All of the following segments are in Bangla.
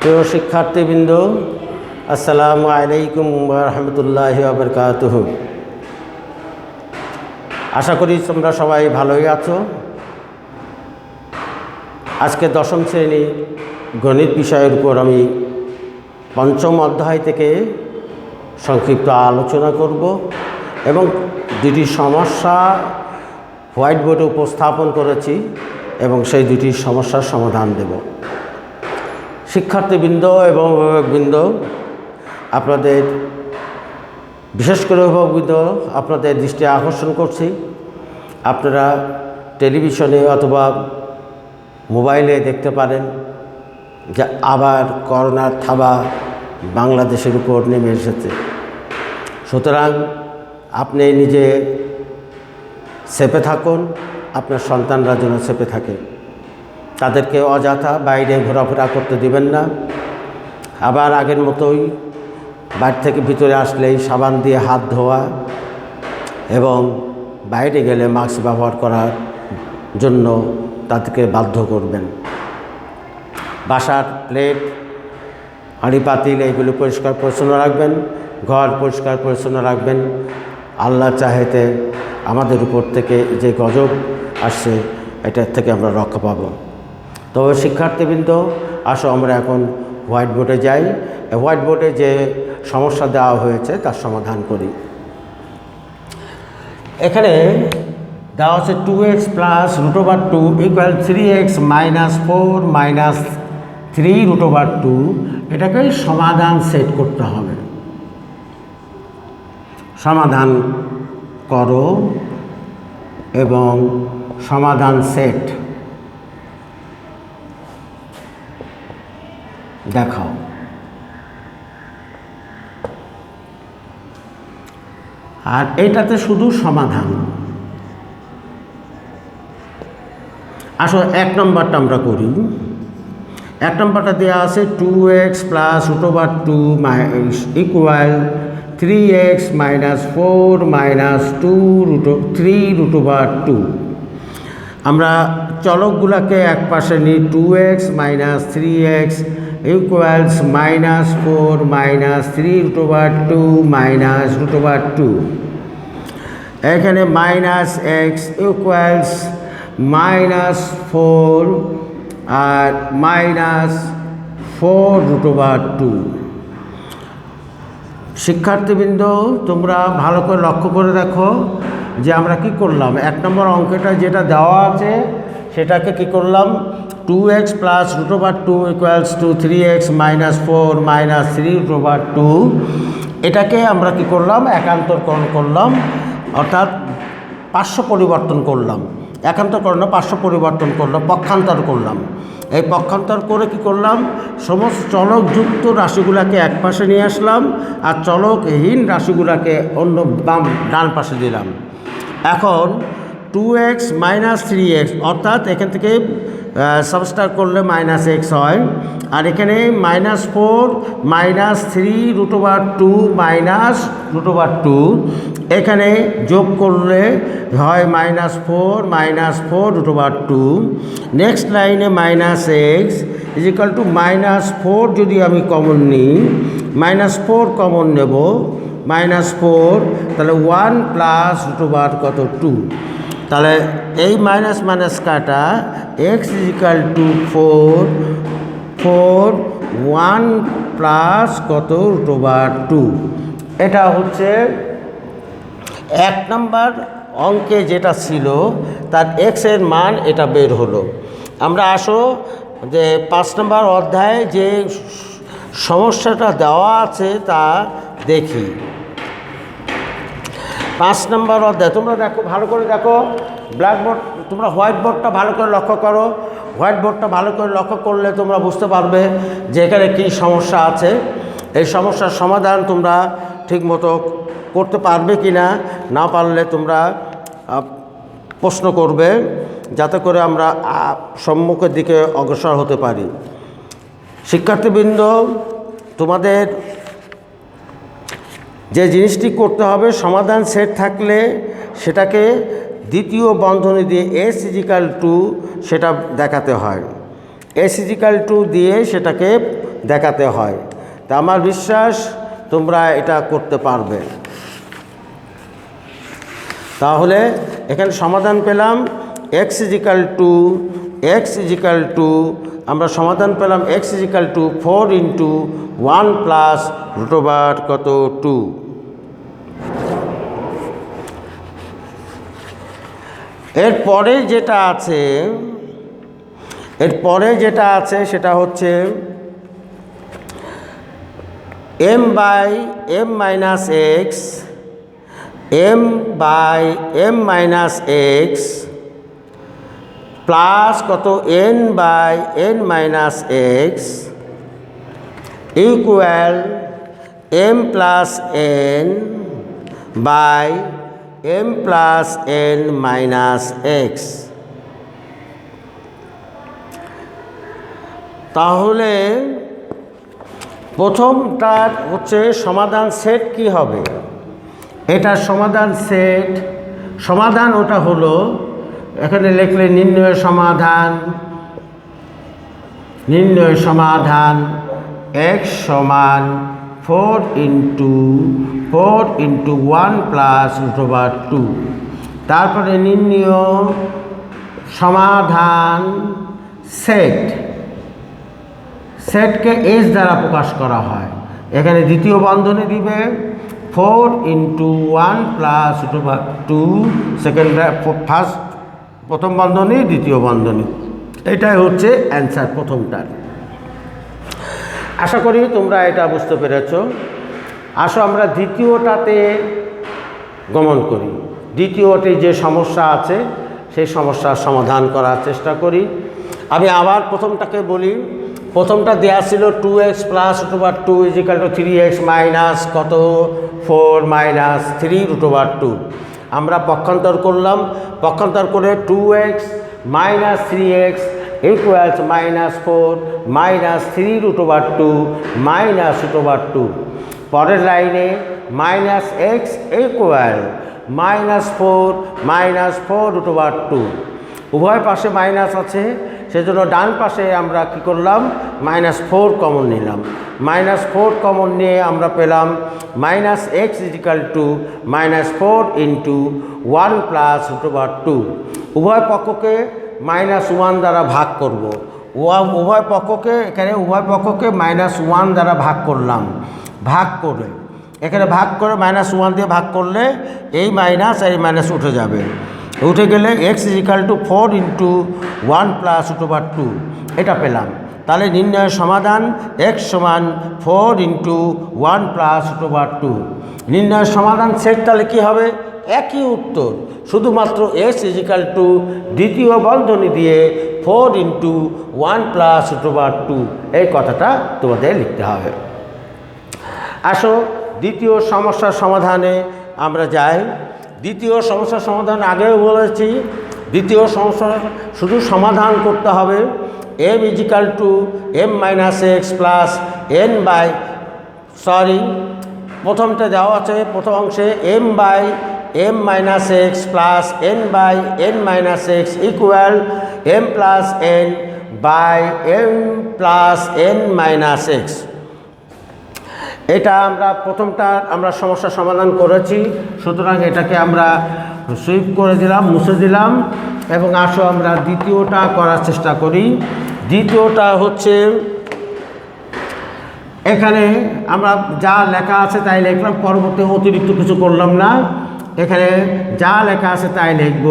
প্রিয় শিক্ষার্থীবৃন্দ, আসসালামু আলাইকুম ওয়া রাহমাতুল্লাহি ওয়া বারাকাতুহু। আশা করি তোমরা সবাই ভালোই আছো। আজকে দশম শ্রেণী গণিত বিষয়ের উপর আমি পঞ্চম অধ্যায় থেকে সংক্ষিপ্ত আলোচনা করব এবং দুটি সমস্যা হোয়াইট বোর্ডে উপস্থাপন করেছি এবং সেই দুটি সমস্যার সমাধান দেব। শিক্ষার্থীবৃন্দ এবং অভিভাবকবৃন্দ, আপনাদের বিশেষ করে অভিভাবকবৃন্দ আপনাদের দৃষ্টি আকর্ষণ করছি, আপনারা টেলিভিশনে অথবা মোবাইলে দেখতে পারেন যে আবার করোনার থাবা বাংলাদেশের উপর নেমে এসেছে। সুতরাং আপনি নিজে সেফে থাকুন, আপনার সন্তানরা যেন সেফে থাকে। তাদেরকে অযথা বাইরে ঘোরাফেরা করতে দিবেন না। আবার আগের মতোই বাইরে থেকে ভিতরে আসলেই সাবান দিয়ে হাত ধোয়া এবং বাইরে গেলে মাস্ক ব্যবহার করার জন্য তাদেরকে বাধ্য করবেন। বাসার প্লেট, হাঁড়ি পাতিল এগুলো পরিষ্কার পরিচ্ছন্ন রাখবেন, ঘর পরিষ্কার পরিচ্ছন্ন রাখবেন। আল্লাহ চাহেতে আমাদের উপর থেকে যে গজব আসছে এটার থেকে আমরা রক্ষা পাব। তবে শিক্ষার্থীবৃন্দ, আসো আমরা এখন হোয়াইট বোর্ডে যাই। হোয়াইট বোর্ডে যে সমস্যা দেওয়া হয়েছে তার সমাধান করি। এখানে দেওয়া হচ্ছে 2x plus √2 equal 3x minus 4 minus 3√2। এটাকে সমাধান সেট করতে হবে। সমাধান করো এবং সমাধান সেট দেখাও। আর এটাতে শুধু সমাধান। আসলে এক নম্বরটা আমরা করি। এক নম্বরটা দেওয়া আছে 2x plus √2 equal 3x minus 4 minus 3√2। আমরা চলকগুলোকে এক পাশে নিই। 2x minus 3x equals minus 4 minus 3√2 minus √2। এখানে মাইনাস x ইকুয়ালস মাইনাস 4 আর মাইনাস 4√2। শিক্ষার্থীবৃন্দ, তোমরা ভালো করে লক্ষ্য করে দেখো যে আমরা কি করলাম। এক নম্বর অঙ্কটা যেটা দেওয়া আছে সেটাকে কি করলাম, 2x plus √2 equals to 3x minus 4 minus 3√2। এটাকে আমরা কি করলাম, একান্তরকরণ করলাম, অর্থাৎ পার্শ্ব পরিবর্তন করলাম। একান্তরকরণ পার্শ্ব পরিবর্তন করলাম, পক্ষান্তর করলাম। এই পক্ষান্তর করে কি করলাম, সমস্ত চলকযুক্ত রাশিগুলোকে এক পাশে নিয়ে আসলাম আর চলকহীন রাশিগুলোকে অন্য ডান পাশে দিলাম। এখন 2x মাইনাস 3x, অর্থাৎ এখান থেকে সাবস্ট্রাক্ট করলে মাইনাস x হয়। আর এখানে মাইনাস 4 মাইনাস 3√2 মাইনাস √2, এখানে যোগ করলে হয় মাইনাস 4 মাইনাস 4√2। নেক্সট লাইনে minus x equal to minus 4। যদি আমি কমন নিই, মাইনাস 4 কমন নেব, মাইনাস 4, তাহলে 1 প্লাস √2 কত 2। তাহলে এই মাইনাস মাইনাস কাটা, x ইজিক্যাল টু 4 1 প্লাস কত √2। এটা হচ্ছে এক নম্বর অঙ্কে যেটা ছিল তার x এর মান এটা বের হলো। আমরা আসো যে 5 নম্বর অধ্যায়ে যে সমস্যাটা দেওয়া আছে তা দেখি। 5 নম্বর অধ্যায় তোমরা দেখো, ভালো করে দেখো। ব্ল্যাকবোর্ড, তোমরা হোয়াইট বোর্ডটা ভালো করে লক্ষ্য করো। হোয়াইট বোর্ডটা ভালো করে লক্ষ্য করলে তোমরা বুঝতে পারবে যে এখানে কী সমস্যা আছে। এই সমস্যার সমাধান তোমরা ঠিকমতো করতে পারবে কি না, না পারলে তোমরা প্রশ্ন করবে, যাতে করে আমরা সম্মুখের দিকে অগ্রসর হতে পারি। শিক্ষার্থীবৃন্দ, তোমাদের যে জিনিসটি করতে হবে, সমাধান সেট থাকলে সেটাকে দ্বিতীয় বন্ধনী দিয়ে s ইজিক্যাল টু সেটা দেখাতে হয়। s ইজিক্যাল টু দিয়ে সেটাকে দেখাতে হয়। তা আমার বিশ্বাস তোমরা এটা করতে পারবে। তাহলে এখানে সমাধান পেলাম x = আমরা সমাধান পেলাম x = 4 × 1 প্লাস √ কত 2। এরপরে যেটা আছে সেটা হচ্ছে m/m - x প্লাস কত n/n - x equal m + n by m + n - x। তাহলে প্রথমটার হচ্ছে সমাধান সেট কি হবে? এটার সমাধান ওটা হলো, এখানে লিখলে নির্ণয় সমাধান x = 4 × 1 প্লাস √2। তারপরে নির্ণয় সমাধান সেটকে s দ্বারা প্রকাশ করা হয়। এখানে দ্বিতীয় বন্ধনী দিবে 4 × 1 প্লাস √2, প্রথম বন্ধনী দ্বিতীয় বন্ধনী। এটাই হচ্ছে অ্যান্সার প্রথমটার। আশা করি তোমরা এটা বুঝতে পেরেছ। আসো আমরা দ্বিতীয়টাতে গমন করি। দ্বিতীয়তে যে সমস্যা আছে সেই সমস্যার সমাধান করার চেষ্টা করি। আমি আবার প্রথমটাকে বলি। প্রথমটা দেওয়া ছিল 2x + √2 = 3x মাইনাস কত 4 - 3 √2। আমরা পক্ষান্তর করলাম, পক্ষান্তর করে 2x - 3x ইকুয়ালস -4 - 3 √2 -√2। পরের লাইনে -x ইকুয়াল -4 -4 √2। উভয় পাশে মাইনাস আছে, সেজন্য ডান পাশে আমরা কি করলাম -4 কমন নিলাম। -4 কমন নিয়ে আমরা পেলাম -x = -4 × 1 প্লাস √2। উভয় পক্ষকে -1 দ্বারা ভাগ করব। উভয় পক্ষকে -1 দ্বারা ভাগ করলাম। এখানে ভাগ করে -1 দিয়ে ভাগ করলে এই মাইনাস আর এই মাইনাস উঠে যাবে। উঠে গেলে x = 4 × 1 প্লাস √2 এটা পেলাম। তাহলে নির্ণয়ের সমাধান x = 4 × 1 প্লাস √2। নির্ণয়ের সমাধান সেট তাহলে কী হবে? একই উত্তর, শুধুমাত্র x = দ্বিতীয় বন্ধনী দিয়ে 4 × 1 প্লাস √2 এই কথাটা তোমাদের লিখতে হবে। আসো দ্বিতীয় সমস্যার সমাধানে আমরা যাই। দ্বিতীয় সমস্যার সমাধান আগেও বলেছি, দ্বিতীয় সমস্যা শুধু সমাধান করতে হবে। m = m - x প্লাস প্রথমটা দেওয়া আছে, প্রথম অংশে m/m - x plus n/n - x equal m + n/m + n - x। এটা প্রথমটা আমরা সমস্যা সমাধান করেছি, সুতরাং এটাকে আমরা সুইপ করে দিলাম, মুছে দিলাম। এবং আসো আমরা দ্বিতীয়টা করার চেষ্টা করি। দ্বিতীয়টা হচ্ছে এখানে আমরা যা লেখা আছে তাই লিখলাম, পরবর্তী অতিরিক্ত কিছু করলাম না। এখানে যা লেখা আছে তাই লিখব।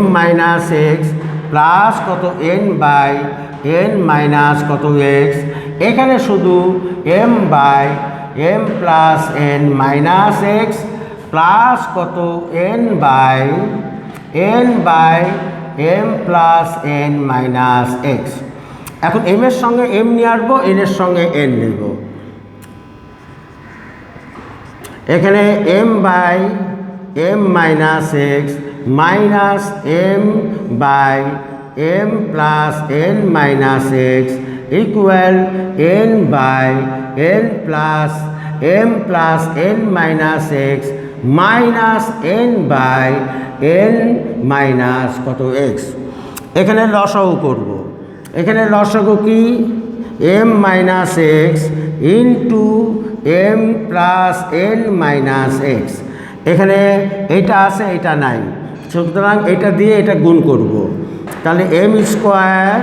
m - x প্লাস কত n/n - কত x। এখানে শুধু m/m + n - x প্লাস কত n/m + n - x। এখন m এর সঙ্গে m নিয়ে আসবো, n এর সঙ্গে n নেব। এখানে m/m - x minus m/m + n - x equal n/n + m + n - x minus n/n - কত x। এখানে লসাগু করব। এখানে লসাগু কি m minus x into m plus n minus x. এখানে এইটা আছে, এটা নাই, সুতরাং এটা দিয়ে এটা গুণ করব। তাহলে m স্কোয়ার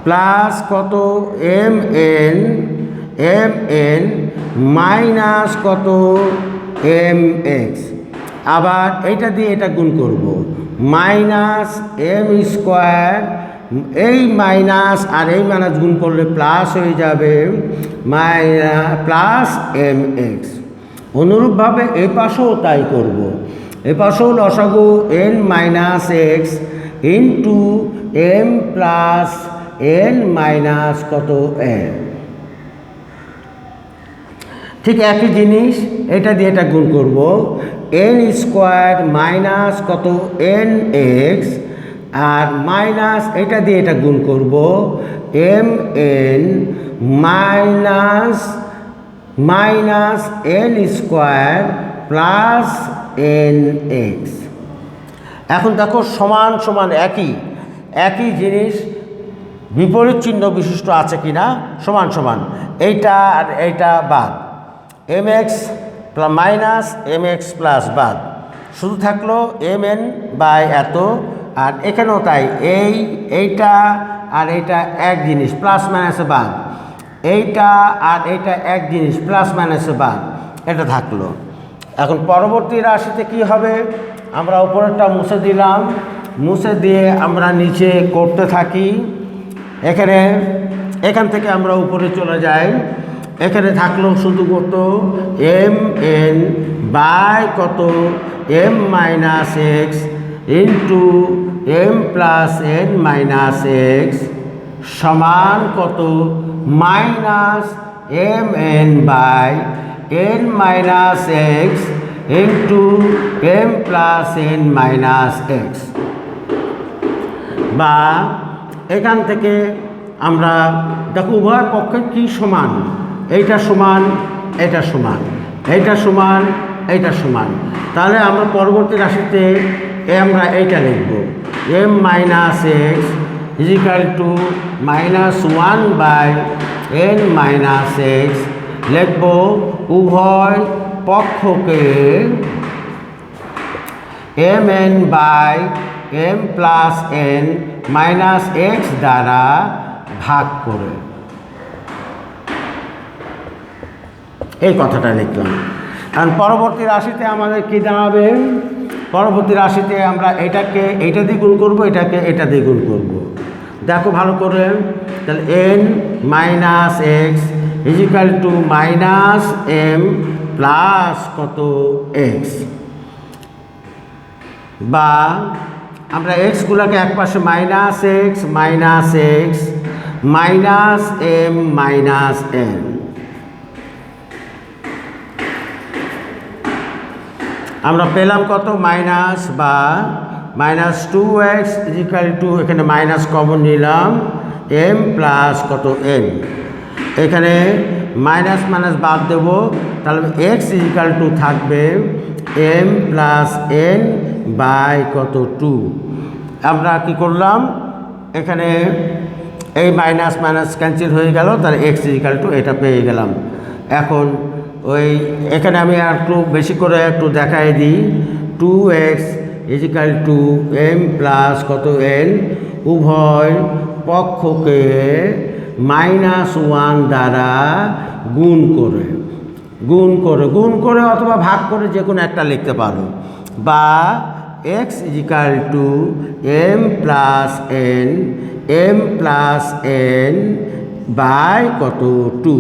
প্লাস কত mn মাইনাস কত mx, আবার এইটা দিয়ে এটা গুণ করব, মাইনাস m স্কোয়ার, এই মাইনাস আর এই মাইনাস গুণ করলে প্লাস হয়ে যাবে প্লাস mx। অনুরূপভাবে এ পাশেও তাই করব, এ পাশেও লসাগু n minus x into m plus n minus কত n। ঠিক একই জিনিস, এটা দিয়ে এটা গুণ করব, n স্কোয়ার মাইনাস কত n এক্স, আর মাইনাস এটা দিয়ে এটা গুণ করব m n minus n square plus n x. এখন দেখো সমান সমান একই জিনিস বিপরীত চিহ্ন বিশিষ্ট আছে কিনা, সমান সমান, এইটা আর এইটা বাদ, mx মাইনাস mx প্লাস বাদ, শুধু থাকলো mn বাই এত, আর এখানেও তাই, এইটা আর এইটা এক জিনিস, প্লাস মাইনাসে বাদ, এইটা আর এইটা এক জিনিস, প্লাস মাইনাসে বাদ, এটা থাকলো। এখন পরবর্তী রাশিতে কি হবে, আমরা উপরেরটা মুছে দিলাম, মুছে দিয়ে আমরা নিচে করতে থাকি। এখান থেকে আমরা উপরে চলে যাই, এখানে থাকলো শুধু কত mn বাই কত m minus x into m plus n minus x সমান কত minus mn by n minus x into m plus n minus x. বা এখান থেকে আমরা দেখো উভয় পক্ষে কি সমান, এইটা সমান, এটা সমান, এইটা সমান, এইটা সমান, তাহলে আমরা পরবর্তী রাশিতে আমরা এইটা লিখব m minus x equal to minus 1 by n minus x, লিখব উভয় পক্ষকে mn by m plus n minus x দ্বারা ভাগ করে, এই কথাটা লিখলাম। কারণ পরবর্তী রাশিতে আমাদের কী দাঁড়াবে, পরবর্তী রাশিতে আমরা এটাকে এইটা দিয়ে গুণ করবো, এটাকে এটা দিয়ে গুণ করবো। দেখো ভালো করে, তাহলে n minus x equal to minus m plus কত এক্স, বা আমরা এক্সগুলোকে এক পাশে minus x minus m minus n, আমরা পেলাম কত মাইনাস বা মাইনাস 2x ইজিক্যাল টু, এখানে মাইনাস কমন নিলাম m প্লাস কত n, এখানে মাইনাস মাইনাস বাদ দেব, তাহলে x ইজিক্যাল টু থাকবে m প্লাস n বাই কত 2। আমরা কি করলাম, এখানে এই মাইনাস মাইনাস ক্যান্সেল হয়ে গেল, তাহলে x ইজিক্যাল টু এটা পেয়ে গেলাম। এখন এখানে আমি একটু বেশি করে একটু দেখাই দিই, 2x equal to m plus কত n, উভয় পক্ষকে -1 দ্বারা গুণ করে অথবা ভাগ করে যে কোনো একটা লিখতে পারো, বা x equal to m plus n by কত 2।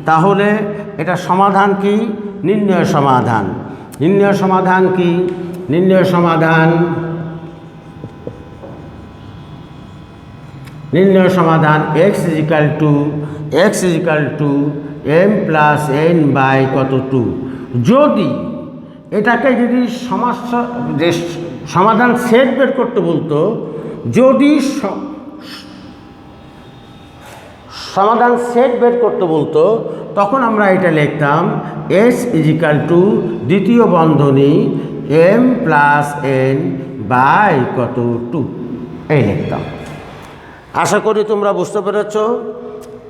তাহলে এটা সমাধান কি, নির্ণয় সমাধান। নির্ণয় সমাধান কি, নির্ণয় সমাধান x equal to m plus n by কত 2। যদি এটাকে যদি সমাধান সেট বের করতে বলতো, যদি সমাধান সেট বের করতে বলতো, তখন আমরা এটা লিখতাম s ইজিক্যাল টু দ্বিতীয় বন্ধনী m প্লাস n বাই কত 2, এই লিখতাম। আশা করি তোমরা বুঝতে পেরেছ।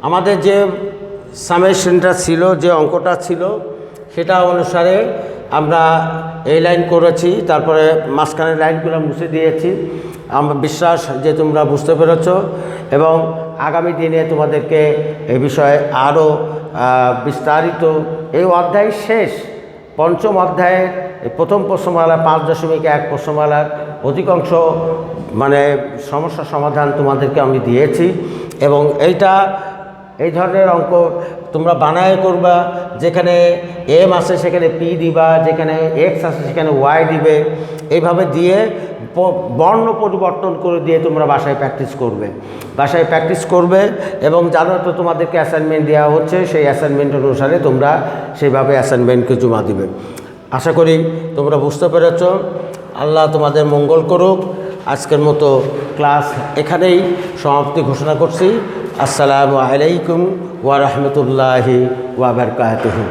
আমাদের যে সামেশনটা ছিল, যে অঙ্কটা ছিল, সেটা অনুসারে আমরা এই লাইন করেছি, তারপরে মাঝখানের লাইনগুলো মুছে দিয়েছি। আমার বিশ্বাস যে তোমরা বুঝতে পেরেছ এবং আগামী দিনে তোমাদেরকে এ বিষয়ে আরও বিস্তারিত, এই অধ্যায় শেষ, পঞ্চম অধ্যায়ের প্রথম প্রশ্নমালা 5.1 প্রশ্নমালার অধিকাংশ মানে সমস্যা সমাধান তোমাদেরকে আমি দিয়েছি এবং এই ধরনের অঙ্ক তোমরা বানায় করবা। যেখানে এম আছে সেখানে পি দিবা, যেখানে এক্স আছে সেখানে ওয়াই দিবে, এইভাবে দিয়ে বর্ণ পরিবর্তন করে দিয়ে তোমরা বাসায় প্র্যাকটিস করবে এবং জানো তো তোমাদেরকে অ্যাসাইনমেন্ট দেওয়া হচ্ছে, সেই অ্যাসাইনমেন্ট অনুসারে তোমরা সেইভাবে অ্যাসাইনমেন্টকে জমা দিবে। আশা করি তোমরা বুঝতে পেরেছ। আল্লাহ তোমাদের মঙ্গল করুক। আজকের মতো ক্লাস এখানেই সমাপ্তি ঘোষণা করছি। আসসালামু আলাইকুম ওয়া রাহমাতুল্লাহি ওয়া বারাকাতুহু।